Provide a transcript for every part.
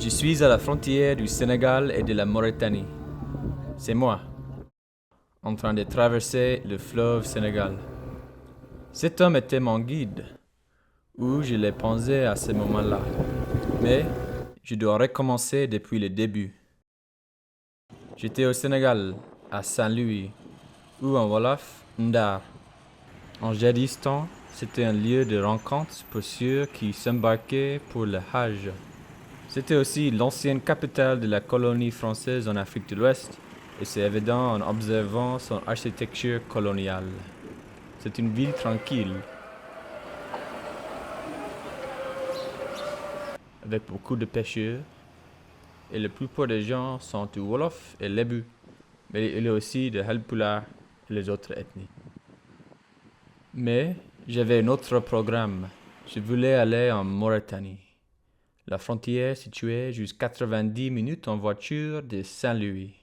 Je suis à la frontière du Sénégal et de la Mauritanie. C'est moi, en train de traverser le fleuve Sénégal. Cet homme était mon guide, ou je l'ai pensé à ce moment-là. Mais je dois recommencer depuis le début. J'étais au Sénégal, à Saint-Louis, ou en Wolof, Ndar. En jadis temps, c'était un lieu de rencontre pour ceux qui s'embarquaient pour le Hajj. C'était aussi l'ancienne capitale de la colonie française en Afrique de l'Ouest, et c'est évident en observant son architecture coloniale. C'est une ville tranquille, avec beaucoup de pêcheurs, et la plupart des gens sont du Wolof et Lébu, mais il y a aussi de Halpulaar et les autres ethnies. Mais j'avais un autre programme. Je voulais aller en Mauritanie. La frontière située jusqu'à 90 minutes en voiture de Saint-Louis.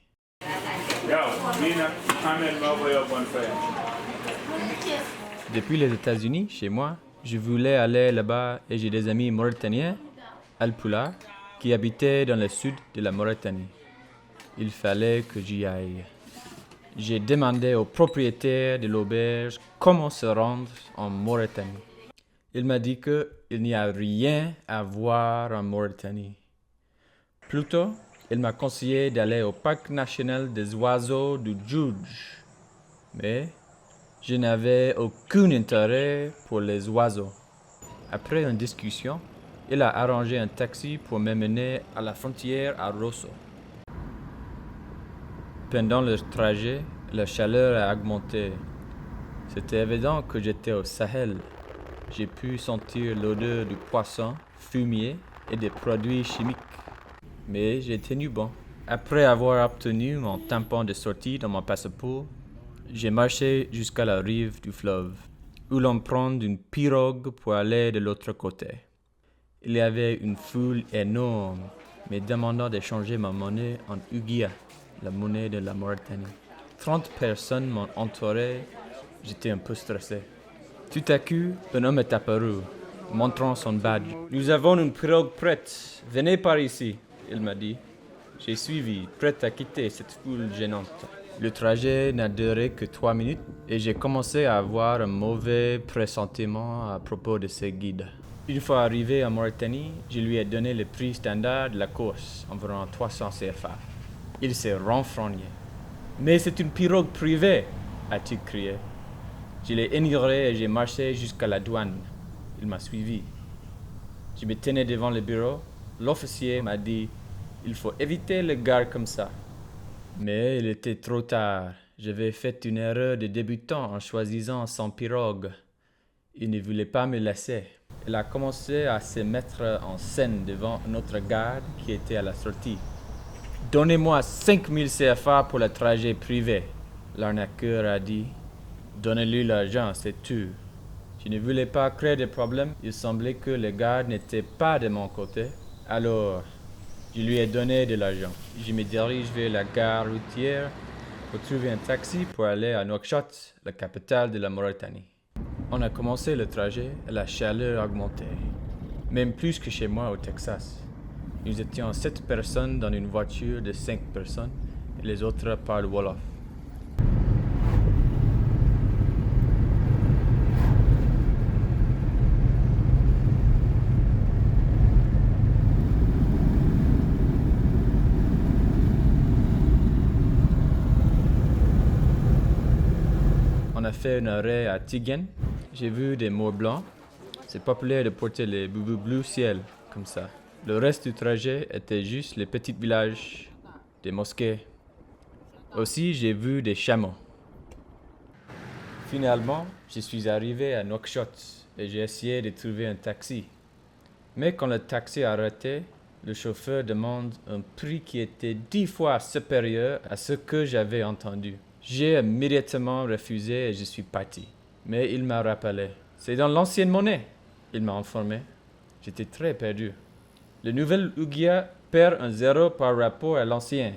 Depuis les États-Unis, chez moi, je voulais aller là-bas et j'ai des amis mauritaniens, Halpulaar, qui habitaient dans le sud de la Mauritanie. Il fallait que j'y aille. J'ai demandé au propriétaire de l'auberge comment se rendre en Mauritanie. Il m'a dit qu'il n'y a rien à voir en Mauritanie. Plutôt, il m'a conseillé d'aller au parc national des oiseaux du Djoudj. Mais je n'avais aucun intérêt pour les oiseaux. Après une discussion, il a arrangé un taxi pour m'emmener à la frontière à Rosso. Pendant le trajet, la chaleur a augmenté. C'était évident que j'étais au Sahel. J'ai pu sentir l'odeur du poisson, fumier et des produits chimiques. Mais j'ai tenu bon. Après avoir obtenu mon tampon de sortie dans mon passeport, j'ai marché jusqu'à la rive du fleuve, où l'on prend une pirogue pour aller de l'autre côté. Il y avait une foule énorme, me demandant d'échanger ma monnaie en Uguia, la monnaie de la Mauritanie. 30 personnes m'ont entouré, j'étais un peu stressé. Tout à coup, un homme est apparu, montrant son badge. « Nous avons une pirogue prête, venez par ici », il m'a dit. J'ai suivi, prêt à quitter cette foule gênante. Le trajet n'a duré que 3 minutes et j'ai commencé à avoir un mauvais pressentiment à propos de ce guide. Une fois arrivé en Mauritanie, je lui ai donné le prix standard de la course, environ 300 CFA. Il s'est renfrogné. « Mais c'est une pirogue privée !» a-t-il crié. Je l'ai ignoré et j'ai marché jusqu'à la douane. Il m'a suivi. Je me tenais devant le bureau. L'officier m'a dit « Il faut éviter les gares comme ça ». Mais il était trop tard. J'avais fait une erreur de débutant en choisissant son pirogue. Il ne voulait pas me laisser. Il a commencé à se mettre en scène devant notre garde qui était à la sortie. « Donnez-moi 5000 CFA pour le trajet privé », l'arnaqueur a dit. « Donnez-lui l'argent, c'est tout. » Je ne voulais pas créer de problème. Il semblait que les gardes n'étaient pas de mon côté. Alors, je lui ai donné de l'argent. Je me dirige vers la gare routière pour trouver un taxi pour aller à Nouakchott, la capitale de la Mauritanie. On a commencé le trajet et la chaleur augmentait, même plus que chez moi au Texas. Nous étions 7 personnes dans une voiture de 5 personnes et les autres parlent Wolof. On a fait un arrêt à Tiguen. J'ai vu des mots blancs. C'est populaire de porter les boubous bleu ciel, comme ça. Le reste du trajet était juste les petits villages, des mosquées. Aussi, j'ai vu des chameaux. Finalement, je suis arrivé à Nouakchott et j'ai essayé de trouver un taxi. Mais quand le taxi a arrêté, le chauffeur demande un prix qui était 10 fois supérieur à ce que j'avais entendu. J'ai immédiatement refusé et je suis parti. Mais il m'a rappelé. C'est dans l'ancienne monnaie, il m'a informé. J'étais très perdu. Le nouvel Uguia perd un zéro par rapport à l'ancien.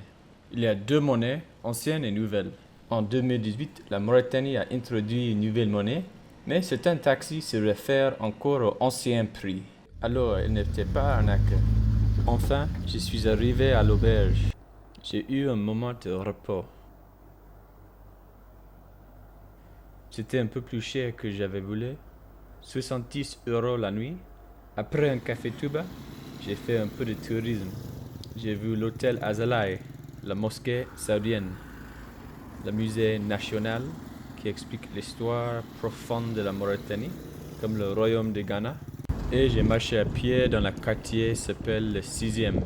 Il y a 2 monnaies, ancienne et nouvelle. En 2018, la Mauritanie a introduit une nouvelle monnaie, mais certains taxis se réfèrent encore au ancien prix. Alors, il n'était pas arnaqué. Enfin, je suis arrivé à l'auberge. J'ai eu un moment de repos. C'était un peu plus cher que j'avais voulu. 70 € la nuit. Après un café Touba, j'ai fait un peu de tourisme. J'ai vu l'hôtel Azalai, la mosquée saoudienne, le musée national qui explique l'histoire profonde de la Mauritanie, comme le royaume de Ghana. Et j'ai marché à pied dans le quartier qui s'appelle le 6e.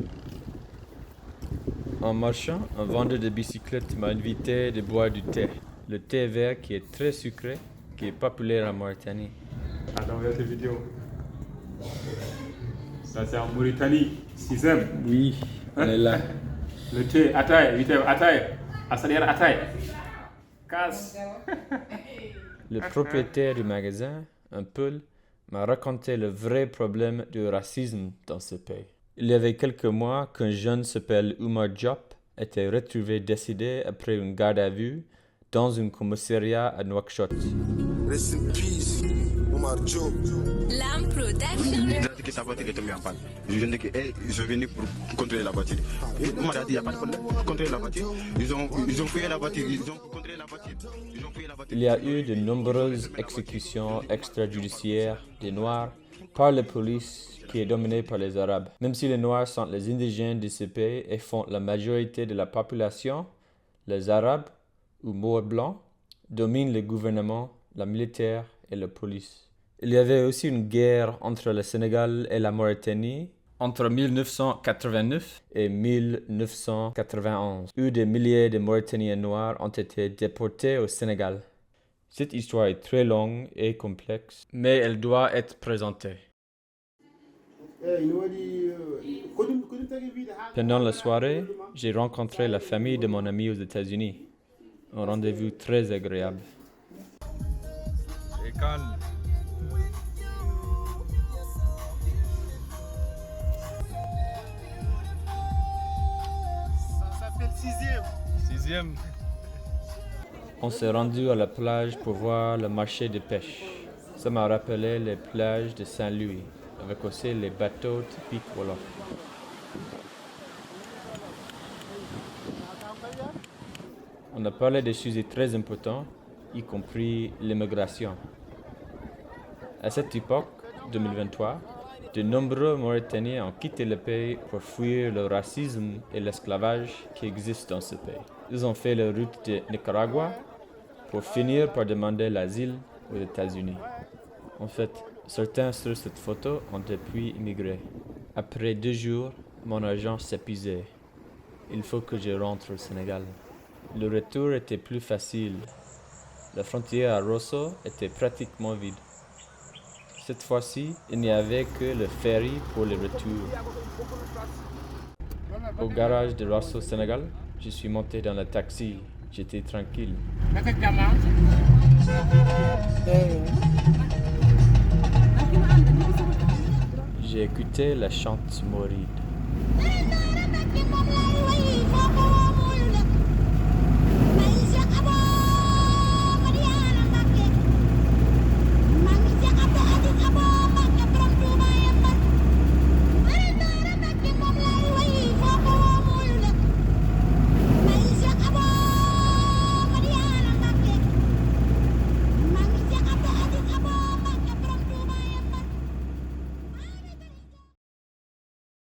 En marchant, un vendeur de bicyclette m'a invité de boire du thé. Le thé vert qui est très sucré, qui est populaire en Mauritanie. Attends, regarde tes vidéos. Ça, c'est en Mauritanie, 6e. Oui, on est là. Le thé, Ataï, 8e, Ataï. Asalière Ataï. Casse. Le propriétaire du magasin, un Peul, m'a raconté le vrai problème du racisme dans ce pays. Il y avait quelques mois qu'un jeune s'appelle Oumar Diop était retrouvé décédé après une garde à vue dans un commissariat à Nouakchott. Rest in peace, Oumar Diop. Lamb Production. Ils ont dit que sa voiture est tombée en panne. Je dis que ils sont venus pour contrôler la voiture. On m'a dit qu'il n'y a pas de problème pour contrôler la voiture. Ils ont fouillé la voiture, ils ont contrôlé la voiture. Il y a eu de nombreuses exécutions extrajudiciaires des Noirs par la police qui est dominée par les Arabes. Même si les Noirs sont les indigènes de ce pays et font la majorité de la population, les Arabes, ou Maures blancs, dominent le gouvernement, la militaire et la police. Il y avait aussi une guerre entre le Sénégal et la Mauritanie entre 1989 et 1991, où des milliers de Mauritaniens noirs ont été déportés au Sénégal. Cette histoire est très longue et complexe, mais elle doit être présentée. Pendant la soirée, j'ai rencontré la famille de mon ami aux États-Unis. Un rendez-vous très agréable. Et quand Ça s'appelle 6e. 6e. On s'est rendu à la plage pour voir le marché de pêche. Ça m'a rappelé les plages de Saint-Louis, avec aussi les bateaux typiques Wolof. On a parlé de sujets très importants, y compris l'immigration. À cette époque, 2023, de nombreux Mauritaniens ont quitté le pays pour fuir le racisme et l'esclavage qui existent dans ce pays. Ils ont fait la route de Nicaragua pour finir par demander l'asile aux États-Unis. En fait, certains sur cette photo ont depuis immigré. Après 2 jours, mon argent s'épuisait. Il faut que je rentre au Sénégal. Le retour était plus facile. La frontière à Rosso était pratiquement vide. Cette fois-ci, il n'y avait que le ferry pour le retour. Au garage de Rosso, Sénégal, je suis monté dans le taxi. J'étais tranquille. J'ai écouté la chante Mauride.